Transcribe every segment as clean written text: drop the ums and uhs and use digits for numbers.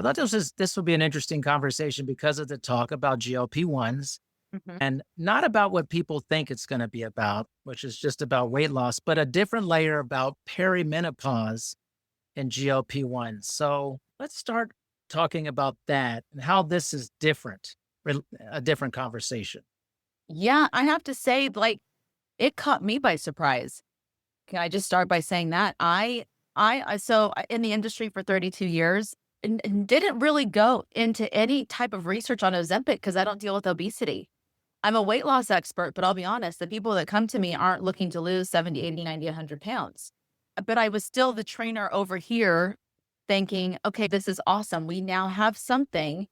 I thought this would be an interesting conversation because of the talk about GLP-1s Mhm. and not about what people think it's going to be about, which is just about weight loss, but a different layer about perimenopause and GLP-1s. So let's start talking about that and how this is different, a different conversation. Yeah, I have to say, like, it caught me by surprise. Can I just start by saying that? In the industry for 32 years and didn't really go into any type of research on Ozempic because I don't deal with obesity. I'm a weight loss expert, but I'll be honest, the people that come to me aren't looking to lose 70, 80, 90, 100 pounds. But I was still the trainer over here thinking, okay, this is awesome. We now have something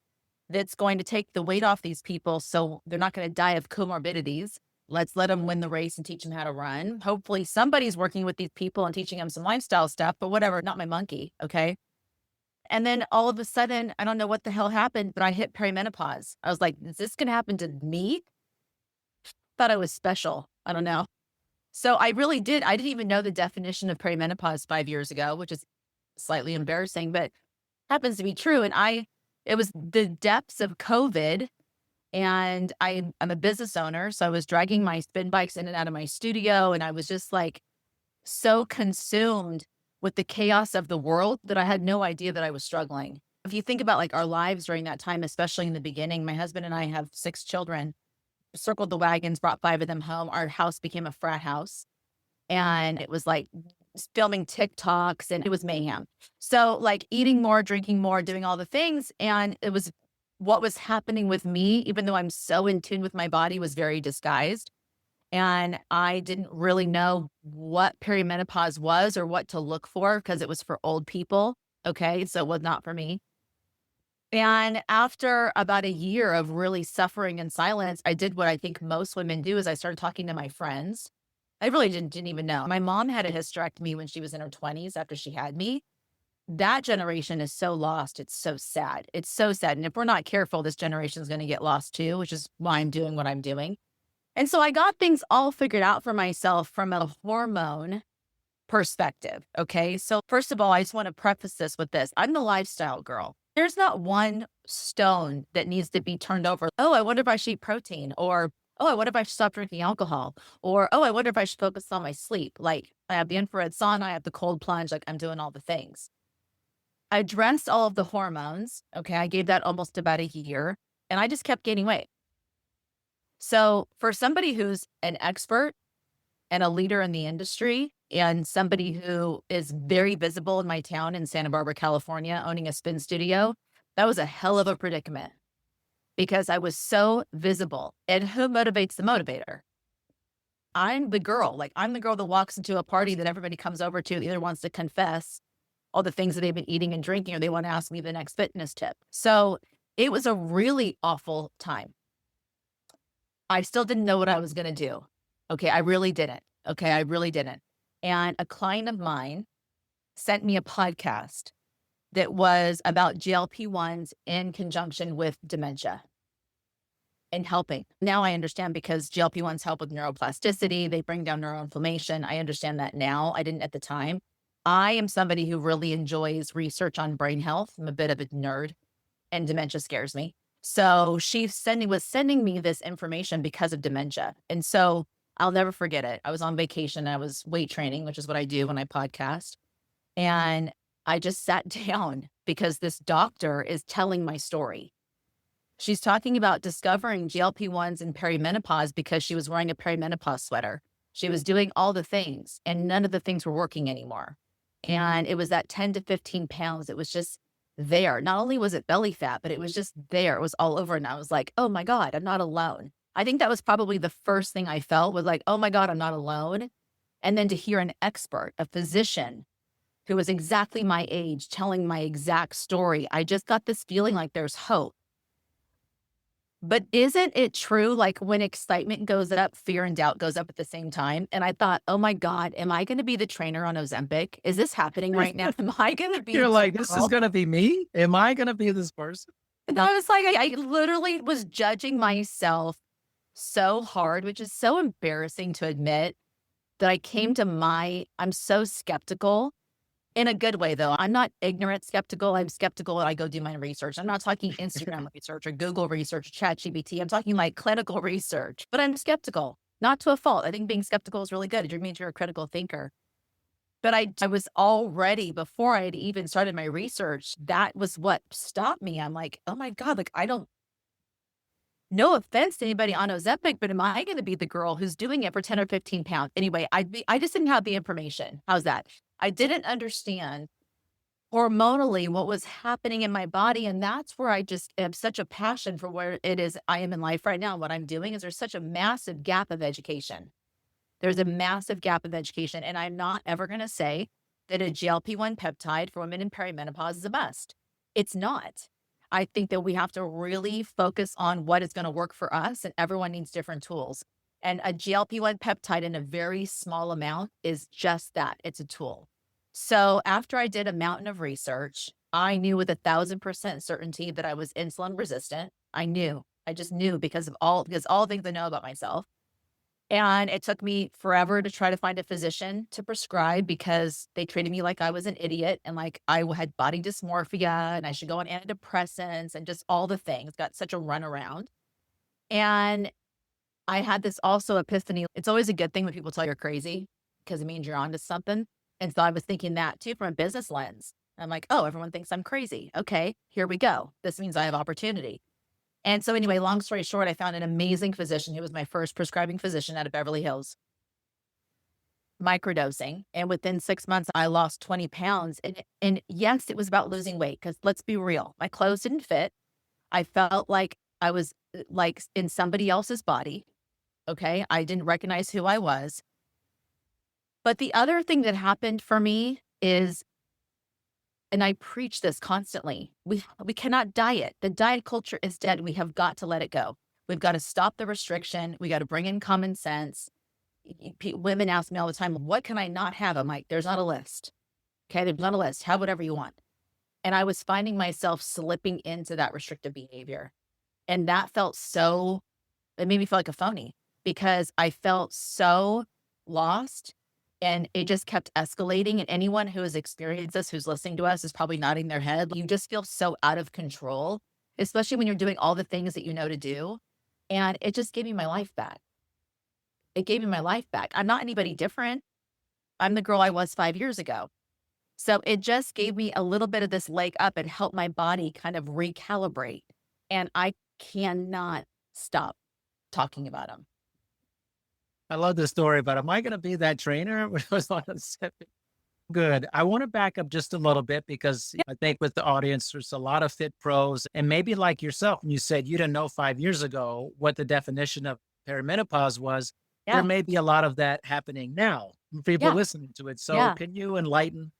that's going to take the weight off these people so they're not going to die of comorbidities. Let's let them win the race and teach them how to run. Hopefully, somebody's working with these people and teaching them some lifestyle stuff, but whatever, not my monkey. Okay. And then all of a sudden, I don't know what the hell happened, but I hit perimenopause. I was like, is this going to happen to me? Thought I was special. I don't know. So I really did. I didn't even know the definition of perimenopause 5 years ago, which is slightly embarrassing, but happens to be true. It was the depths of COVID. And I'm a business owner. So I was dragging my spin bikes in and out of my studio. And I was just like so consumed with the chaos of the world that I had no idea that I was struggling. If you think about like our lives during that time, especially in the beginning, my husband and I have 6 children, circled the wagons, brought 5 of them home. Our house became a frat house. And it was like filming TikToks and it was mayhem. So like eating more, drinking more, doing all the things. And it was what was happening with me, even though I'm so in tune with my body, was very disguised. And I didn't really know what perimenopause was or what to look for because it was for old people. Okay. So it was not for me. And after about a year of really suffering in silence, I did what I think most women do is I started talking to my friends. I really didn't even know. My mom had a hysterectomy when she was in her 20s after she had me. That generation is so lost. It's so sad. It's so sad. And if we're not careful, this generation is going to get lost too, which is why I'm doing what I'm doing. And so I got things all figured out for myself from a hormone perspective. Okay. So, first of all, I just want to preface this with this: I'm the lifestyle girl. There's not one stone that needs to be turned over. Oh, I wonder if I should eat protein, or oh, I wonder if I should stop drinking alcohol, or oh, I wonder if I should focus on my sleep. Like, I have the infrared sauna, I have the cold plunge, like, I'm doing all the things. I addressed all of the hormones. Okay. I gave that almost about a year and I just kept gaining weight. So, for somebody who's an expert and a leader in the industry and somebody who is very visible in my town in Santa Barbara, California, owning a spin studio, that was a hell of a predicament because I was so visible. And who motivates the motivator? I'm the girl. Like, I'm the girl that walks into a party that everybody comes over to, either wants to confess all the things that they've been eating and drinking, or they want to ask me the next fitness tip. So it was a really awful time. I still didn't know what I was going to do. Okay. I really didn't. Okay. I really didn't. And a client of mine sent me a podcast that was about GLP-1s in conjunction with dementia and helping. Now I understand because GLP-1s help with neuroplasticity. They bring down neuroinflammation. I understand that now. I didn't at the time. I am somebody who really enjoys research on brain health. I'm a bit of a nerd and dementia scares me. So was sending me this information because of dementia. And so I'll never forget it. I was on vacation. I was weight training, which is what I do when I podcast. And I just sat down because this doctor is telling my story. She's talking about discovering GLP-1s in perimenopause because she was wearing a perimenopause sweater. She was doing all the things and none of the things were working anymore. And it was that 10 to 15 pounds. It was just there. Not only was it belly fat, but it was just there. It was all over. And I was like, oh my God, I'm not alone. I think that was probably the first thing I felt was like, oh my God, I'm not alone. And then to hear an expert, a physician who was exactly my age telling my exact story, I just got this feeling like there's hope. But isn't it true? Like when excitement goes up, fear and doubt goes up at the same time. And I thought, oh my God, am I going to be the trainer on Ozempic? Is this happening right now? Am I going to be You're the like, this is girl? going to be me? Am I going to be this person? And I was like, I literally was judging myself so hard, which is so embarrassing to admit that I'm so skeptical In a good way, though. I'm not ignorant skeptical. I'm skeptical and I go do my research. I'm not talking Instagram research or Google research, ChatGPT. I'm talking like clinical research, but I'm skeptical, not to a fault. I think being skeptical is really good. It means you're a critical thinker. But I was already, before I had even started my research, that was what stopped me. I'm like, oh my God, like I don't, no offense to anybody on Ozempic, but am I going to be the girl who's doing it for 10 or 15 pounds? Anyway, I just didn't have the information. How's that? I didn't understand hormonally what was happening in my body. And that's where I just have such a passion for where it is I am in life right now. What I'm doing is there's such a massive gap of education. There's a massive gap of education. And I'm not ever going to say that a GLP-1 peptide for women in perimenopause is a must. It's not. I think that we have to really focus on what is going to work for us, and everyone needs different tools. And a GLP-1 peptide in a very small amount is just that. It's a tool. So after I did a mountain of research, I knew with 1,000% certainty that I was insulin resistant. I knew. I just knew because all the things I know about myself. And it took me forever to try to find a physician to prescribe because they treated me like I was an idiot and like had body dysmorphia and I should go on antidepressants and just all the things. Got such a runaround. And I had this also epiphany. It's always a good thing when people tell you're crazy because it means you're onto something. And so I was thinking that too from a business lens. I'm like, oh, everyone thinks I'm crazy. Okay, here we go. This means I have opportunity. And so anyway, long story short, I found an amazing physician who was my first prescribing physician out of Beverly Hills, microdosing. And within 6 months, I lost 20 pounds. And yes, it was about losing weight because let's be real, my clothes didn't fit. I felt like I was like in somebody else's body. Okay. I didn't recognize who I was. But the other thing that happened for me is, and I preach this constantly, we cannot diet. The diet culture is dead. We have got to let it go. We've got to stop the restriction. We got to bring in common sense. Women ask me all the time, what can I not have? I'm like, there's not a list. Okay, there's not a list. Have whatever you want. And I was finding myself slipping into that restrictive behavior. And that felt so, it made me feel like a phony because I felt so lost and it just kept escalating. And anyone who has experienced this, who's listening to us, is probably nodding their head. You just feel so out of control, especially when you're doing all the things that you know to do. And it just gave me my life back. It gave me my life back. I'm not anybody different. I'm the girl I was 5 years ago. So it just gave me a little bit of this leg up and helped my body kind of recalibrate. And I cannot stop talking about them. I love the story, but am I going to be that trainer? Good. I want to back up just a little bit because I think with the audience, there's a lot of fit pros and maybe like yourself, and you said you didn't know 5 years ago what the definition of perimenopause was. There Yeah. may be a lot of that happening now, from people Yeah. listening to it. So Yeah. can you enlighten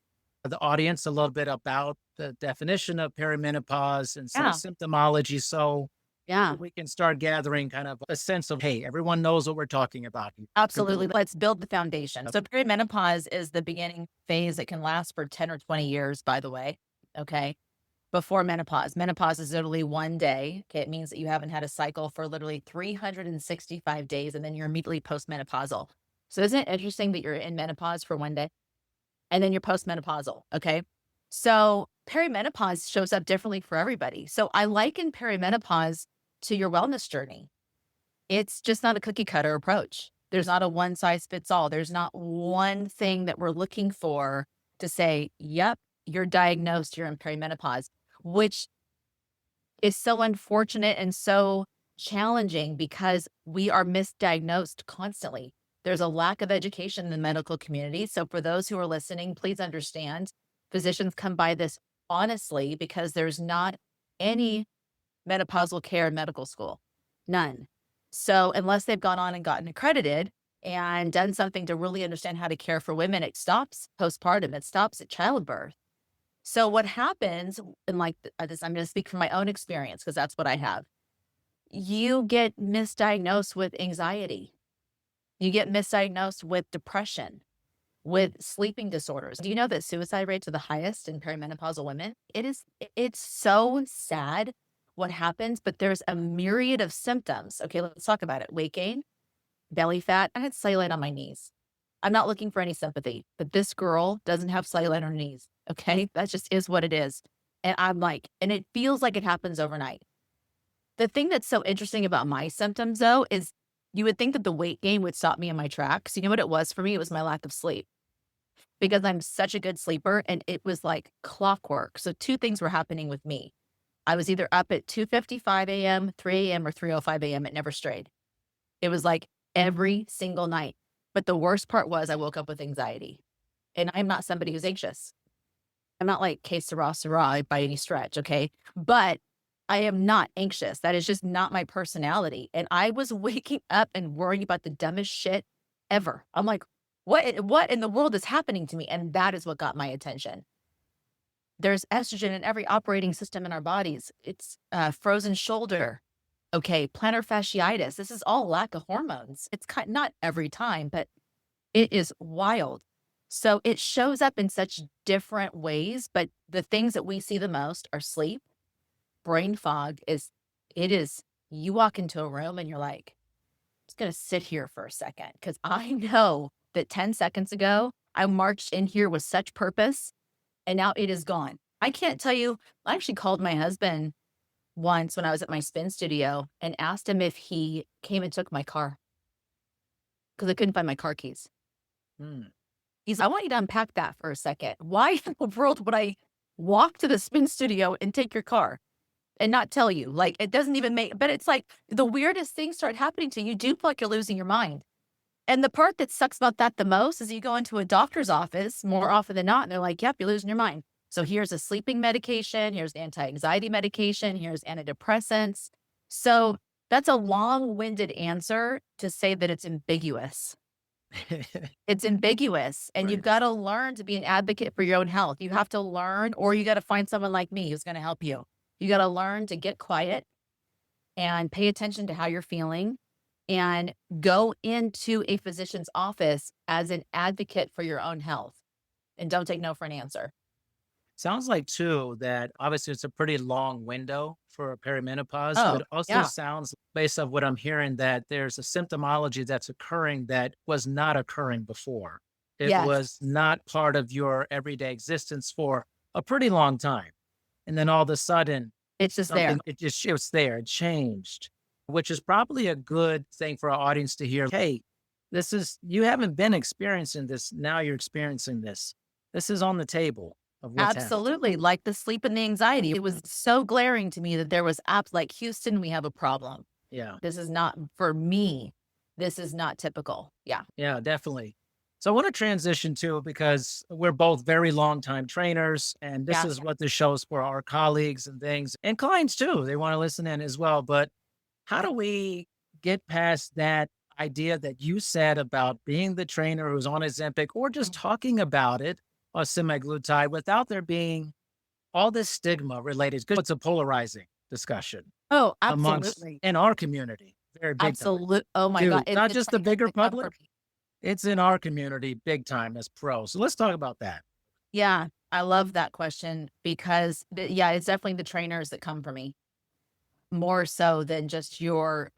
the audience a little bit about the definition of perimenopause and some Yeah. symptomology so Yeah. we can start gathering kind of a sense of, hey, everyone knows what we're talking about. Absolutely. Let's build the foundation. So perimenopause is the beginning phase. It can last for 10 or 20 years, by the way. Okay. Before menopause. Menopause is literally one day. Okay. It means that you haven't had a cycle for literally 365 days and then you're immediately postmenopausal. So isn't it interesting that you're in menopause for one day and then you're postmenopausal? Okay. So perimenopause shows up differently for everybody. So I liken perimenopause to your wellness journey. It's just not a cookie cutter approach. There's not a one size fits all. There's not one thing that we're looking for to say, yep, you're diagnosed, you're in perimenopause, which is so unfortunate and so challenging because we are misdiagnosed constantly. There's a lack of education in the medical community. So for those who are listening, please understand physicians come by this honestly because there's not any menopausal care in medical school. None. So unless they've gone on and gotten accredited and done something to really understand how to care for women, it stops postpartum. It stops at childbirth. So what happens, and like this, I'm going to speak from my own experience because that's what I have. You get misdiagnosed with anxiety. You get misdiagnosed with depression, with sleeping disorders. Do you know that suicide rates are the highest in perimenopausal women? It's so sad what happens, but there's a myriad of symptoms. Okay, let's talk about it. Weight gain, belly fat. I had cellulite on my knees. I'm not looking for any sympathy, but this girl doesn't have cellulite on her knees. Okay. That just is what it is. And I'm like, and it feels like it happens overnight. The thing that's so interesting about my symptoms, though, is you would think that the weight gain would stop me in my tracks. You know what it was for me? It was my lack of sleep because I'm such a good sleeper and it was like clockwork. So, two things were happening with me. I was either up at 2:55 a.m., 3 a.m., or 3:05 a.m. It never strayed. It was like every single night. But the worst part was I woke up with anxiety. And I'm not somebody who's anxious. I'm not like que sera by any stretch, okay? But I am not anxious. That is just not my personality. And I was waking up and worrying about the dumbest shit ever. I'm like, what in the world is happening to me? And that is what got my attention. There's estrogen in every operating system in our bodies. It's frozen shoulder. Okay, plantar fasciitis. This is all lack of hormones. It's not every time, but it is wild. So it shows up in such different ways, but the things that we see the most are sleep, brain fog it is you walk into a room and you're like, I'm just gonna sit here for a second. Cause I know that 10 seconds ago, I marched in here with such purpose and now it is gone. I can't tell you, I actually called my husband once when I was at my spin studio and asked him if he came and took my car because I couldn't find my car keys. Hmm. I want you to unpack that for a second. Why in the world would I walk to the spin studio and take your car and not tell you? Like, it doesn't even but it's like the weirdest things start happening to you. You do feel like you're losing your mind. And the part that sucks about that the most is you go into a doctor's office more often than not, and they're like, yep, you're losing your mind. So here's a sleeping medication, here's anti-anxiety medication, here's antidepressants. So that's a long-winded answer to say that it's ambiguous. It's ambiguous, and you've Right. gotta learn to be an advocate for your own health. You have to learn, or you gotta find someone like me who's gonna help you. You gotta learn to get quiet and pay attention to how you're feeling and go into a physician's office as an advocate for your own health, and don't take no for an answer. Sounds like too that obviously it's a pretty long window for perimenopause, but Oh, it also yeah. sounds based on what I'm hearing that there's a symptomology that's occurring that was not occurring before. It Yes. was not part of your everyday existence for a pretty long time. And then all of a sudden, It's just there. something it was there, it changed, which is probably a good thing for our audience to hear. Hey, this is you haven't been experiencing this. Now you're experiencing this. This is on the table of what's happening. Absolutely, like the sleep and the anxiety. It was so glaring to me that there was apps like, "Houston, we have a problem. Yeah. This is not for me. This is not typical." Yeah. Yeah, definitely. So I want to transition to because we're both very long time trainers, and this Yeah. is what this shows for our colleagues and things and clients too. They want to listen in as well. But how do we get past that idea that you said about being the trainer who's on Ozempic or just talking about it or semaglutide without there being all this stigma related? Because it's a polarizing discussion Oh, amongst absolutely. in our community, very big time. Oh my god, Too, not it's just the like bigger it's up for public, me. it's in our community big time as pros. So let's talk about that. Yeah, I love that question because yeah, it's definitely the trainers that come for me more so than just your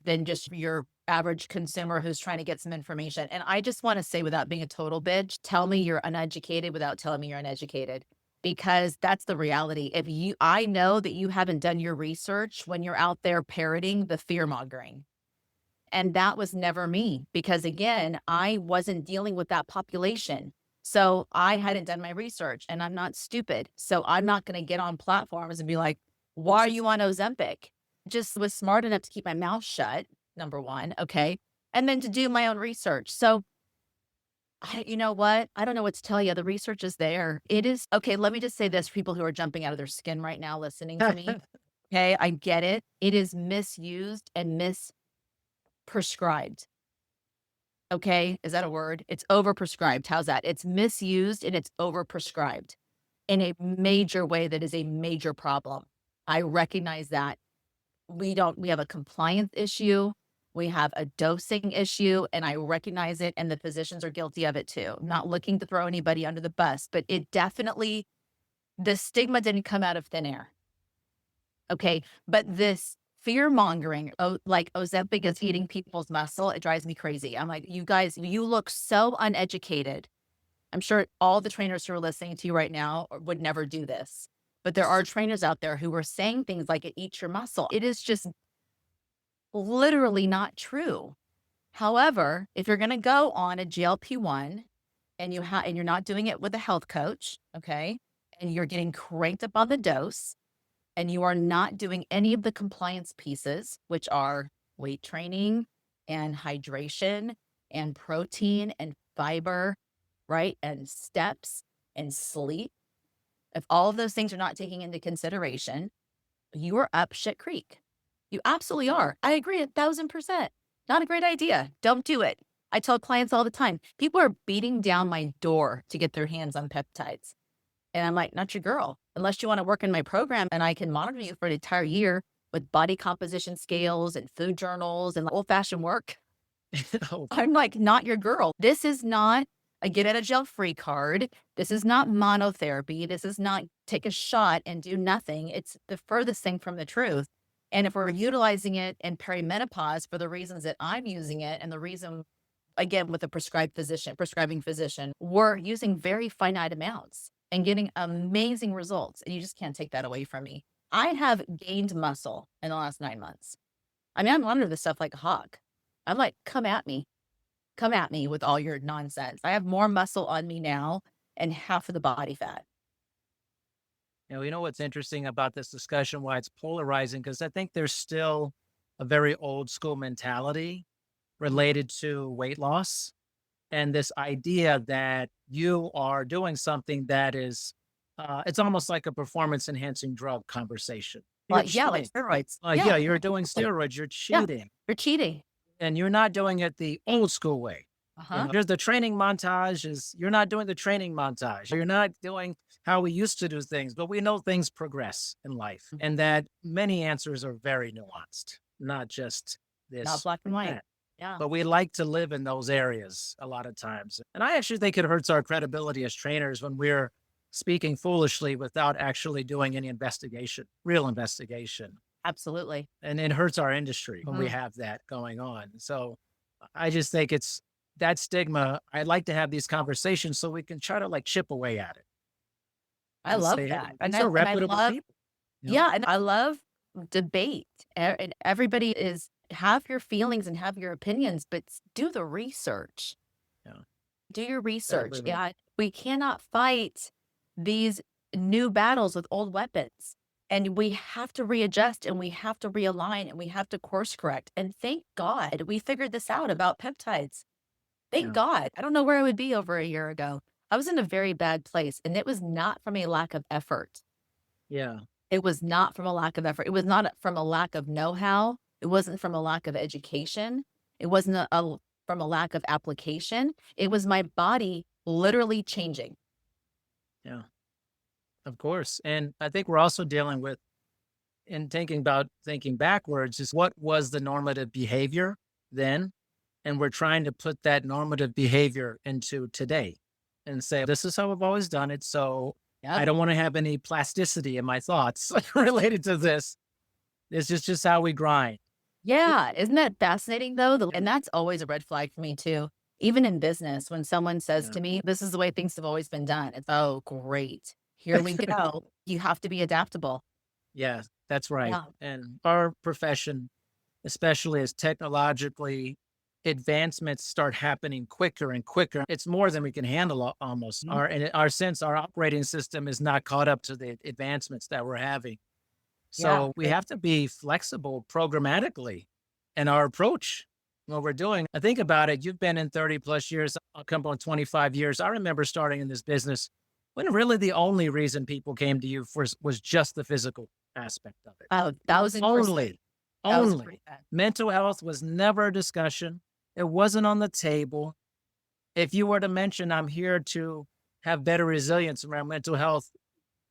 average consumer who's trying to get some information. And I just want to say without being a total bitch, tell me you're uneducated without telling me you're uneducated because that's the reality. If you I know that you haven't done your research when you're out there parroting the fear mongering. And that was never me because again, I wasn't dealing with that population. So I hadn't done my research and I'm not stupid. So I'm not going to get on platforms and be like, why are you on Ozempic? Just was smart enough to keep my mouth shut, number one. Okay. And then to do my own research. So you know what? I don't know what to tell you. The research is there. It is okay. Let me just say this for people who are jumping out of their skin right now listening to me. Okay. I get it. It is misused and prescribed. Okay, is that a word? It's overprescribed. How's that? It's misused and it's overprescribed in a major way that is a major problem. I recognize that. We have a compliance issue, we have a dosing issue, and I recognize it, and the physicians are guilty of it too. I'm not looking to throw anybody under the bus, but it definitely the stigma didn't come out of thin air. Okay, but this fear mongering. Oh, like Ozempic is eating people's muscle. It drives me crazy. I'm like, you guys, you look so uneducated. I'm sure all the trainers who are listening to you right now would never do this. But there are trainers out there who are saying things like it eats your muscle. It is just literally not true. However, if you're going to go on a GLP-1 and and you're not doing it with a health coach, okay, and you're getting cranked up on the dose, and you are not doing any of the compliance pieces, which are weight training and hydration and protein and fiber, right, and steps and sleep, if all of those things are not taken into consideration, you are up shit creek. You absolutely are. I agree 1,000%. Not a great idea. Don't do it. I tell clients all the time, people are beating down my door to get their hands on peptides. And I'm like, not your girl. Unless you want to work in my program and I can monitor you for an entire year with body composition scales and food journals and old fashioned work. Oh, I'm like, not your girl. This is not a get out of jail free card. This is not monotherapy. This is not take a shot and do nothing. It's the furthest thing from the truth. And if we're utilizing it in perimenopause for the reasons that I'm using it and the reason, again, with a prescribing physician, we're using very finite amounts and getting amazing results. And you just can't take that away from me. I have gained muscle in the last 9 months. I mean, I'm under this stuff like a hawk. I'm like, come at me. Come at me with all your nonsense. I have more muscle on me now and half of the body fat. you know what's interesting about this discussion, why it's polarizing, because I think there's still a very old school mentality related to weight loss and this idea that you are doing something that is, it's almost like a performance enhancing drug conversation. You're Like, yeah, like cheating. steroids. Yeah, Yeah, you're doing absolutely. steroids, you're Yeah, cheating, you're cheating. and you're not doing it the old school way. Uh-huh. There's the training montage is you're not doing the training montage. You're not doing how we used to do things, but we know things progress in life Mhm. and that many answers are very nuanced, not just Not this black and or white. that. Yeah. But we like to live in those areas a lot of times. And I actually think it hurts our credibility as trainers when we're speaking foolishly without actually doing any investigation, real investigation. Absolutely. And it hurts our industry when we Mm. have that going on. So I just think it's that stigma. I'd like to have these conversations so we can try to like chip away at it I and love say, hey, that. these are And I reputable love, people. You know? yeah, and I love debate. And everybody is have your feelings and have your opinions, but do the research. Yeah. Do your research. Absolutely. Yeah, we cannot fight these new battles with old weapons. And we have to readjust and we have to realign and we have to course correct. And thank God we figured this out about peptides. Thank Yeah. God. I don't know where I would be over a year ago. I was in a very bad place, and it was not from a lack of effort. Yeah. It was not from a lack of effort. It was not from a lack of know-how. It wasn't from a lack of education. It wasn't from a lack of application. It was my body literally changing. Yeah. Of course. And I think we're also dealing with in thinking about thinking backwards is what was the normative behavior then? And we're trying to put that normative behavior into today and say, this is how I've always done it. So I Yep. don't want to have any plasticity in my thoughts related to this. This is just how we grind. Yeah. Isn't that fascinating though? And that's always a red flag for me too. Even in business, when someone says Yeah. to me, this is the way things have always been done. It's, oh, great. Here we go. You have to be adaptable. Yeah, that's right. Yeah. And our profession, especially as technologically advancements start happening quicker and quicker, it's more than we can handle almost. Mhm. Our sense, our operating system is not caught up to the advancements that we're having. Yeah. So we have to be flexible programmatically in our approach. What we're doing. I think about it. You've been in 30 plus years, I'll come on 25 years. I remember starting in this business when really the only reason people came to you was just the physical aspect of it. Oh, 1,000%. Only, 1,000%. only. Mental health was never a discussion. It wasn't on the table. If you were to mention, I'm here to have better resilience around mental health,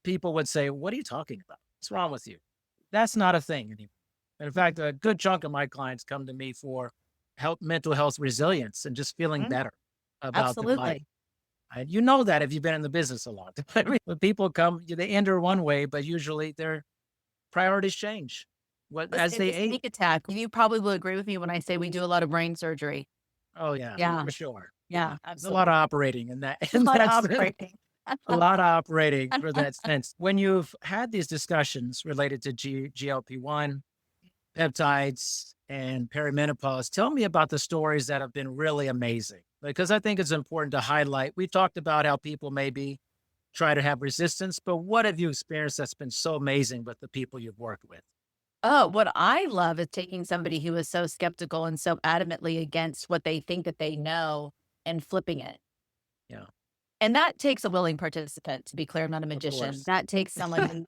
people would say, what are you talking about? What's wrong with you? That's not a thing anymore. And in fact, a good chunk of my clients come to me for mental health resilience and just feeling Mhm. better about their life. Absolutely. You know that if you've been in the business a long time. When people come, they enter one way, but usually their priorities change. What as Listen, they it's a ate? sneak attack. You probably will agree with me when I say we do a lot of brain surgery. Oh, yeah, Yeah, for sure. yeah, There's a lot of absolutely. operating in that A in lot of that sense. operating. A lot of operating for that sense. When you've had these discussions related to GLP-1, peptides, and perimenopause, tell me about the stories that have been really amazing, because I think it's important to highlight. We talked about how people maybe try to have resistance, but what have you experienced that's been so amazing with the people you've worked with? Oh, what I love is taking somebody who is so skeptical and so adamantly against what they think that they know and flipping it. Yeah, And that takes a willing participant, to be clear, I'm not a of magician. course. That takes someone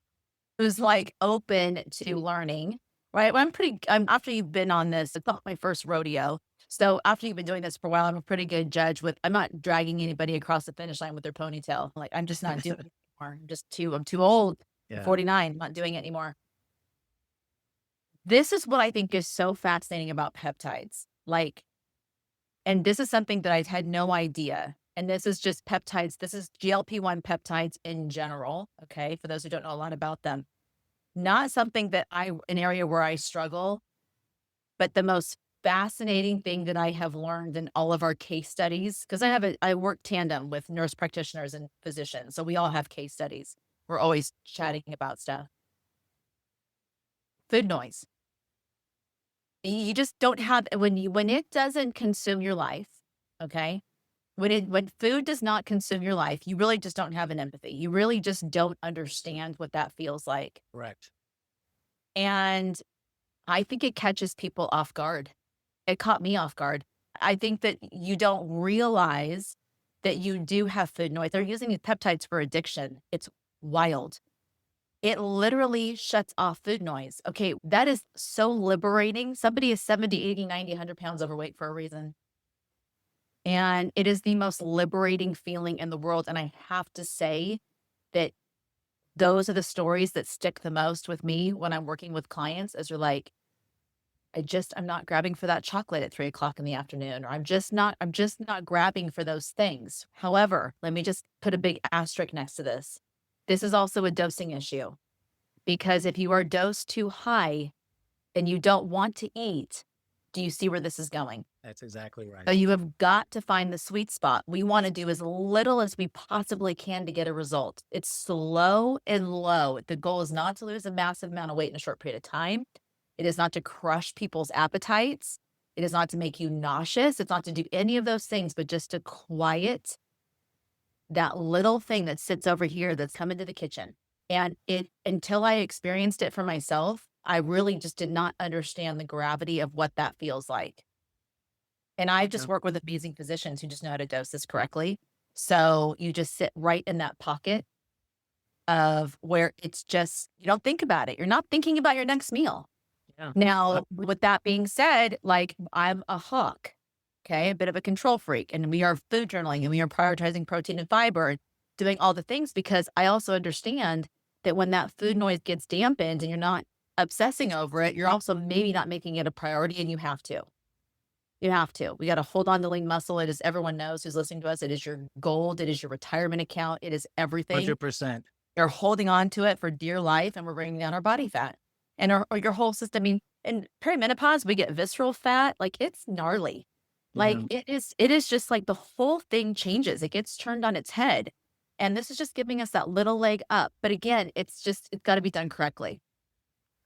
who's like open to learning, right? Well, I'm after you've been on this, it's not my first rodeo. So after you've been doing this for a while, I'm a pretty good judge with I'm not dragging anybody across the finish line with their ponytail. Like I'm just not doing it anymore. I'm too old. I'm Yeah. 49, I'm not doing it anymore. This is what I think is so fascinating about peptides. Like, and this is something that I had no idea. And this is just peptides. This is GLP-1 peptides in general. Okay. For those who don't know a lot about them, not something that an area where I struggle, but the most fascinating thing that I have learned in all of our case studies, because I work tandem with nurse practitioners and physicians. So we all have case studies. We're always chatting about stuff. Food noise. You just don't have when it doesn't consume your life, okay? When food does not consume your life, you really just don't have an empathy. You really just don't understand what that feels like. Correct. And I think it catches people off guard. It caught me off guard. I think that you don't realize that you do have food noise. They're using these peptides for addiction. It's wild. It literally shuts off food noise. Okay, that is so liberating. Somebody is 70, 80, 90, 100 pounds overweight for a reason. And it is the most liberating feeling in the world. And I have to say that those are the stories that stick the most with me when I'm working with clients, as you're like, I'm not grabbing for that chocolate at 3 o'clock in the afternoon, or I'm just not grabbing for those things. However, let me just put a big asterisk next to this. This is also a dosing issue because if you are dosed too high and you don't want to eat, do you see where this is going? That's exactly right. So you have got to find the sweet spot. We want to do as little as we possibly can to get a result. It's slow and low. The goal is not to lose a massive amount of weight in a short period of time. It is not to crush people's appetites. It is not to make you nauseous. It's not to do any of those things, but just to quiet that little thing that sits over here that's come into the kitchen. And until I experienced it for myself, I really just did not understand the gravity of what that feels like. And I Yeah. just work with amazing physicians who just know how to dose this correctly. So you just sit right in that pocket of where it's just, you don't think about it. You're not thinking about your next meal. Yeah. Now, with that being said, like I'm a hawk, okay, a bit of a control freak, and we are food journaling and we are prioritizing protein and fiber and doing all the things because I also understand that when that food noise gets dampened and you're not obsessing over it, you're also maybe not making it a priority and you have to. You have to. We got to hold on to lean muscle. It is everyone knows who's listening to us. It is your gold. It is your retirement account. It is everything. 100%. You're holding on to it for dear life, and we're bringing down our body fat and or your whole system. I mean, in perimenopause, we get visceral fat. Like it's gnarly. Yeah. Like it is just like the whole thing changes. It gets turned on its head. And this is just giving us that little leg up. But again, it's got to be done correctly.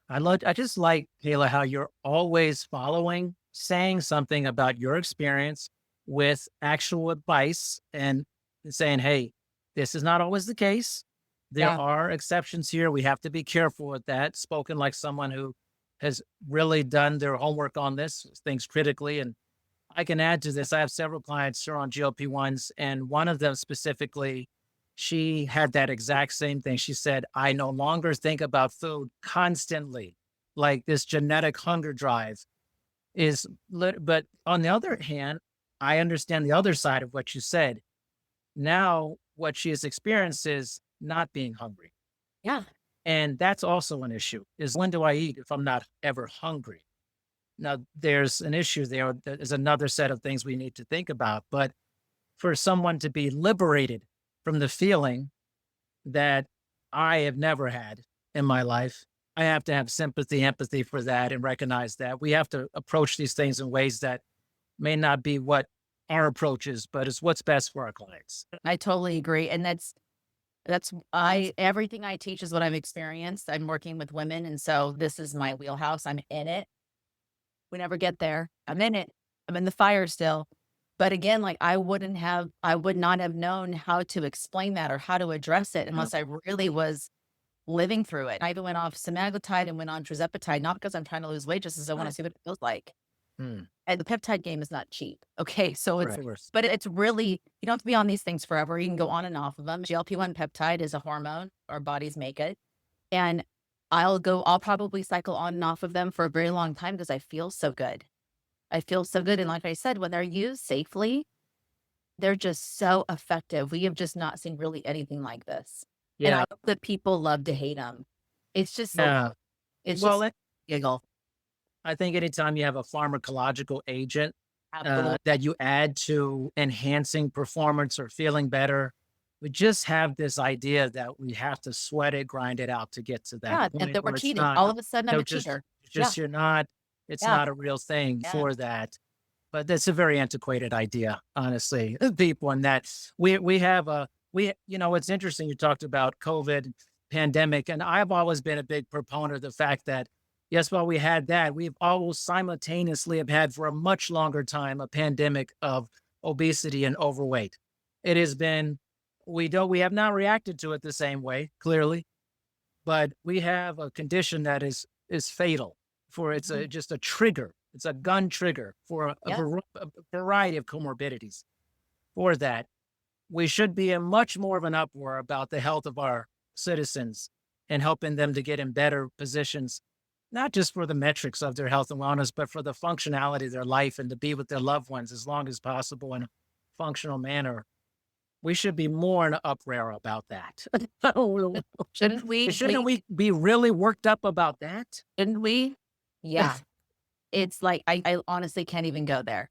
I just like, Kayla, how you're always following, saying something about your experience with actual advice and saying, hey, this is not always the case. There Yeah. are exceptions here. We have to be careful with that. Spoken like someone who has really done their homework on this, things critically. And I can add to this. I have several clients who are on GLP-1s, and one of them specifically, she had that exact same thing. She said, I no longer think about food constantly, like this genetic hunger drive but on the other hand, I understand the other side of what you said. Now, what she has experienced is not being hungry. Yeah. And that's also an issue is when do I eat if I'm not ever hungry? Now, there's an issue there. There's another set of things we need to think about. But for someone to be liberated from the feeling that I have never had in my life, I have to have sympathy, empathy for that and recognize that we have to approach these things in ways that may not be what our approach is, but it's what's best for our clients. I totally agree. And that's I everything I teach is what I've experienced. I'm working with women, and so this is my wheelhouse. I'm in it. We never get there. I'm in it. I'm in the fire still. But again, like I would not have known how to explain that or how to address it Yeah. unless I really was living through it. I even went off semaglutide and went on tirzepatide, not because I'm trying to lose weight, just as I want to Right. see what it feels like. Mm, And the peptide game is not cheap. Okay. So of course. but it's really, you don't have to be on these things forever. You can go on and off of them. GLP-1 peptide is a hormone. Our bodies make it. And I'll probably cycle on and off of them for a very long time because I feel so good. I feel so good. And like I said, when they're used safely, they're just so effective. We have just not seen really anything like this. And I Yeah. hope that people love to hate them. It's just, Yeah. it's Well, just giggle. I think anytime you have a pharmacological agent Absolutely. that you add to enhancing performance or feeling better, we just have this idea that we have to sweat it, grind it out to get to that Yeah. And point that we're where it's cheating. not, All of a sudden, I'm a just, cheater. Yeah. you're not, it's Yeah. not a real thing Yeah. for that. But that's a very antiquated idea, honestly, people. And that we have it's interesting. You talked about COVID pandemic, and I've always been a big proponent of the fact that yes, while we had that, we've always simultaneously have had for a much longer time a pandemic of obesity and overweight. It has been we have not reacted to it the same way, clearly, but we have a condition that is fatal for it's Mhm. a just a trigger. It's a gun trigger for Yeah. a variety of comorbidities. For that, we should be in much more of an uproar about the health of our citizens and helping them to get in better positions, not just for the metrics of their health and wellness, but for the functionality of their life and to be with their loved ones as long as possible in a functional manner. We should be more in an uproar about that. Shouldn't we? Shouldn't we be really worked up about that? Shouldn't we? Yeah. It's like, I honestly can't even go there.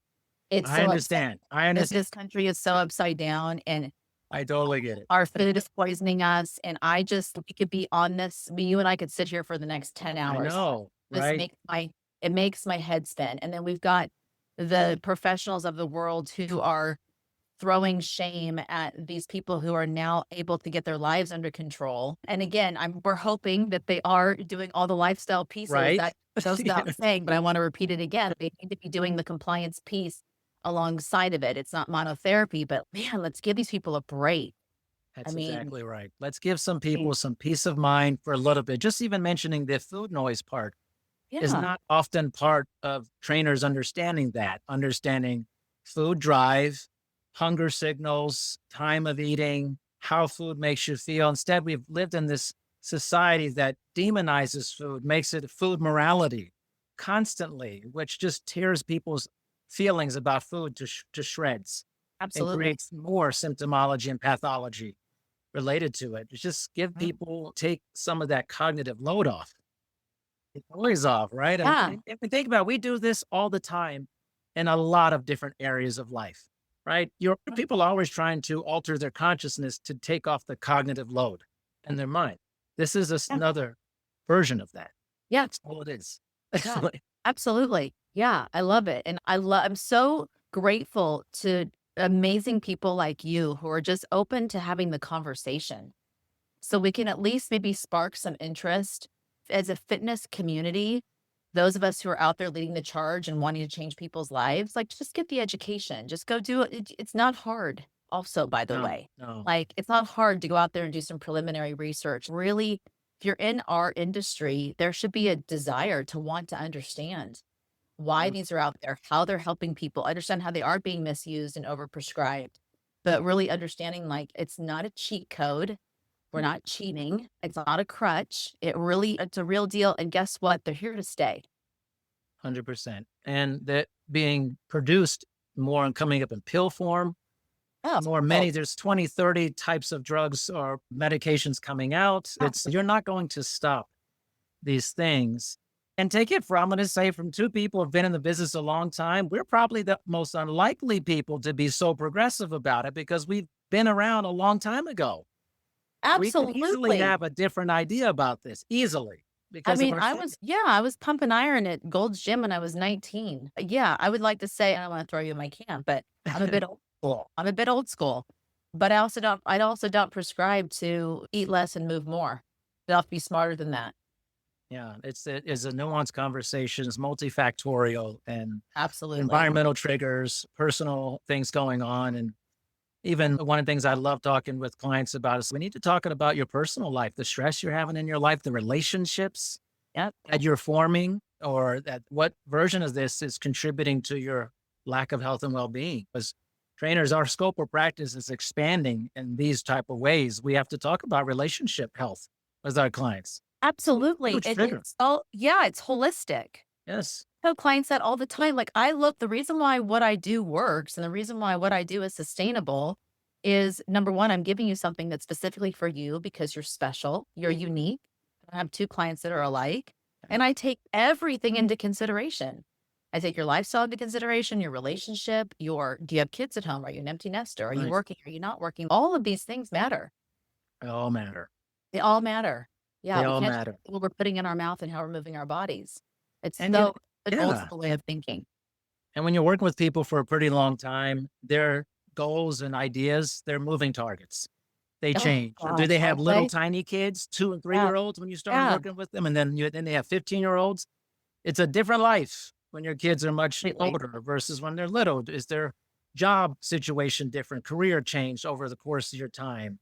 It's I so upsetting. understand. I understand. This country is so upside down and I totally get it. our food is poisoning us. And we could be on this. You and I could sit here for the next 10 I hours. know, This right? makes it makes my head spin. And then we've got the professionals of the world who are throwing shame at these people who are now able to get their lives under control. And again, we're hoping that they are doing all the lifestyle pieces Right? that goes without saying, but I want to repeat it again. They need to be doing the compliance piece alongside of it. It's not monotherapy, but man, let's give these people a break. I That's mean, exactly right. Let's give some people some peace of mind for a little bit. Just even mentioning the food noise part is yeah, not often part of trainers understanding food drive, hunger signals, time of eating, how food makes you feel. Instead, we've lived in this society that demonizes food, makes it food morality constantly, which just tears people's feelings about food to shreds and absolutely. creates more symptomology and pathology related to it. Just give Mm. people take some of that cognitive load off. It's always off, right? And Yeah, if we think about it, we do this all the time in a lot of different areas of life, right? Your people are always trying to alter their consciousness to take off the cognitive load in their mind. This is yeah, another version of that. yeah, That's all it is. yeah, absolutely. Yeah, I love it. And I'm so grateful to amazing people like you who are just open to having the conversation. So we can at least maybe spark some interest as a fitness community. Those of us who are out there leading the charge and wanting to change people's lives, like just get the education, just go do it. It's not hard. Also, by the No, way, no. like it's not hard to go out there and do some preliminary research. Really, if you're in our industry, there should be a desire to want to understand why Mm, these are out there, how they're helping people, understand how they are being misused and overprescribed, but really understanding like it's not a cheat code. We're not cheating. It's not a crutch. It's a real deal. And guess what? They're here to stay. 100%. And that being produced more and coming up in pill form, Oh, oh, there's 20, 30 types of drugs or medications coming out. yeah, You're not going to stop these things. And take it from, I'm going to say, from two people who've been in the business a long time, we're probably the most unlikely people to be so progressive about it because we've been around a long time ago. We could easily absolutely. have a different idea about this, easily. I because of mean, our stigma. I was pumping iron at Gold's Gym when I was 19. Yeah, I would like to say I don't want to throw you in my camp, but I'm a bit old school. I'm a bit old school. But I also don't prescribe to eat less and move more. You have to be smarter than that. Yeah, it's a nuanced conversation. It's multifactorial and Absolutely. environmental triggers, personal things going on. And even one of the things I love talking with clients about is we need to talk about your personal life, the stress you're having in your life, the relationships Yep. that you're forming, or that what version of this is contributing to your lack of health and well-being. Because trainers, our scope of practice is expanding in these type of ways. We have to talk about relationship health with our clients. Absolutely. Huge trigger. Yeah, it's holistic. Yes. Tell clients that all the time. Like the reason why what I do works and the reason why what I do is sustainable is number one, I'm giving you something that's specifically for you because you're special, you're unique. I have two clients that are alike, and I take everything into consideration. I take your lifestyle into consideration, your relationship, do you have kids at home? Are you an empty nester? Are you Right. working? Are you not working? All of these things matter. They all matter. They all matter. Yeah, They we all can't matter. what we're putting in our mouth and how we're moving our bodies. It's And so an old yeah. school way of thinking. And when you're working with people for a pretty long time, their goals and ideas, they're moving targets. They Oh change. Do gosh, they have aren't little they? tiny kids, 2 and 3 Yeah, year olds when you start yeah, working with them? And then they have 15-year-olds. It's a different life when your kids are much completely. older versus when they're little. Is their job situation different? Career changed over the course of your time?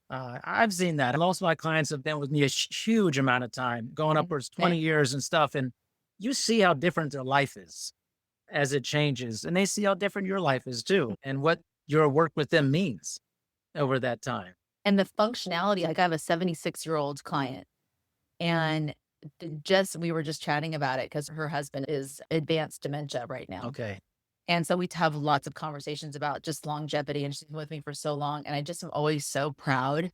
I've seen that. And most of my clients have been with me a huge amount of time, going Mhm. upwards 20 Same. years and stuff. And you see how different their life is as it changes. And they see how different your life is too, and what your work with them means over that time. And the functionality, like I have a 76-year-old client and we were just chatting about it because her husband is advanced dementia right now. Okay. And so we have lots of conversations about just longevity, and she's been with me for so long. And I just am always so proud.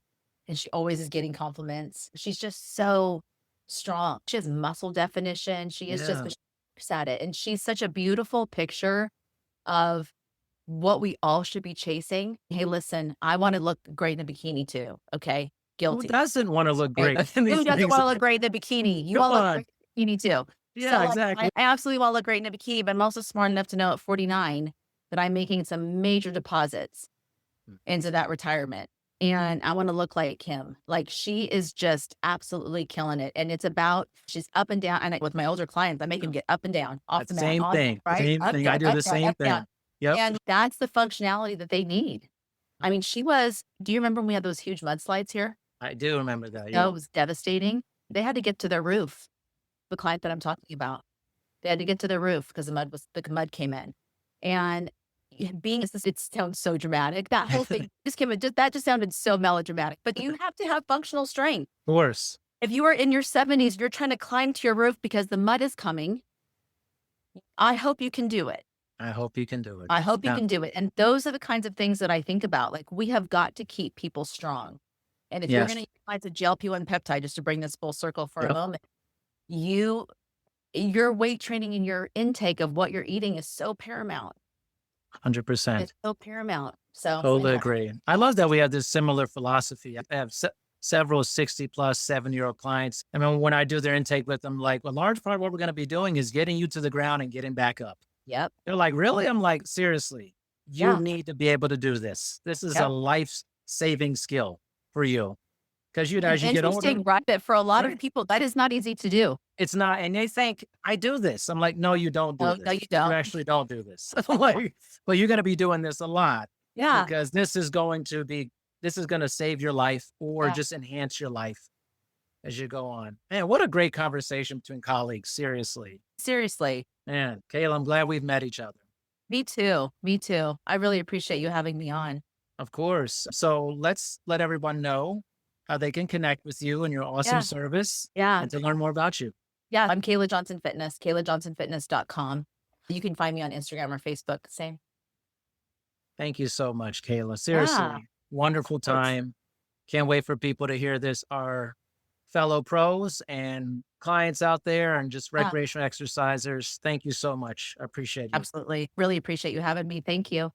And she always is getting compliments. She's just so strong. She has muscle definition. She is just, Yeah. but she works at it. And she's such a beautiful picture of what we all should be chasing. Hey, listen, I want to look great in a bikini too. Okay. Who Guilty. doesn't want to look Right? great in Who these doesn't things? want to look great in a bikini? You Come want to look on. great in a bikini too. Yeah, So like, exactly. I absolutely want to look great in a bikini, but I'm also smart enough to know at 49 that I'm making some major deposits into that retirement. And I want to look like him. Like she is just absolutely killing it. And she's up and down. And with my older clients, I make them get up and down, off That's the the mat, same on, thing. right? Same Up, thing. I down, do up, the down, same up, down. thing. Yep. And that's the functionality that they need. I mean, do you remember when we had those huge mudslides here? I do remember that. No, Yeah. it was devastating. They had to get to their roof, the client that I'm talking about. They had to get to their roof because the mud came in. And it sounds so dramatic. That whole thing that just sounded so melodramatic. But you have to have functional strength. Of course. If you are in your 70s, you're trying to climb to your roof because the mud is coming. I hope you can do it. I hope you can do it. I hope you Yeah. can do it. And those are the kinds of things that I think about. Like we have got to keep people strong. And if you're going Yes. to utilize a GLP-1 peptide, just to bring this full circle for a Yep. moment, you your weight training and your intake of what you're eating is so paramount. 100%. It's so paramount. So Totally anyway, agree. I love that we have this similar philosophy. I have several 60 plus 7-year-old clients. I mean, when I do their intake with them, like a large part of what we're going to be doing is getting you to the ground and getting back up. yep, They're like, really? I'm like, seriously, you yeah, need to be able to do this. This is a yep. life saving skill for you. Because And as you get older, interesting, right? That for a lot of right? people, that is not easy to do. It's not, and they think I do this. I'm like, no, you don't do No, no, this. you You don't. actually don't do this. I'm like, well, you're going to be doing this a lot Yeah, because this is going to save your life or yeah. just enhance your life as you go on. Man, what a great conversation between colleagues. Seriously. Seriously. Man, Kayla, I'm glad we've met each other. Me too. Me too. I really appreciate you having me on. Of course. So let's let everyone know how they can connect with you and your awesome Yeah, service yeah, and to learn more about you. yeah. I'm Kayla Johnson Fitness, KaylaJohnsonFitness.com. You can find me on Instagram or Facebook. Same. Thank you so much, Kayla. Yeah, Seriously, wonderful of course. time. Can't wait for people to hear this. Our fellow pros and clients out there and just Yeah, recreational exercisers. Thank you so much. I appreciate you. absolutely. Really appreciate you having me. Thank you.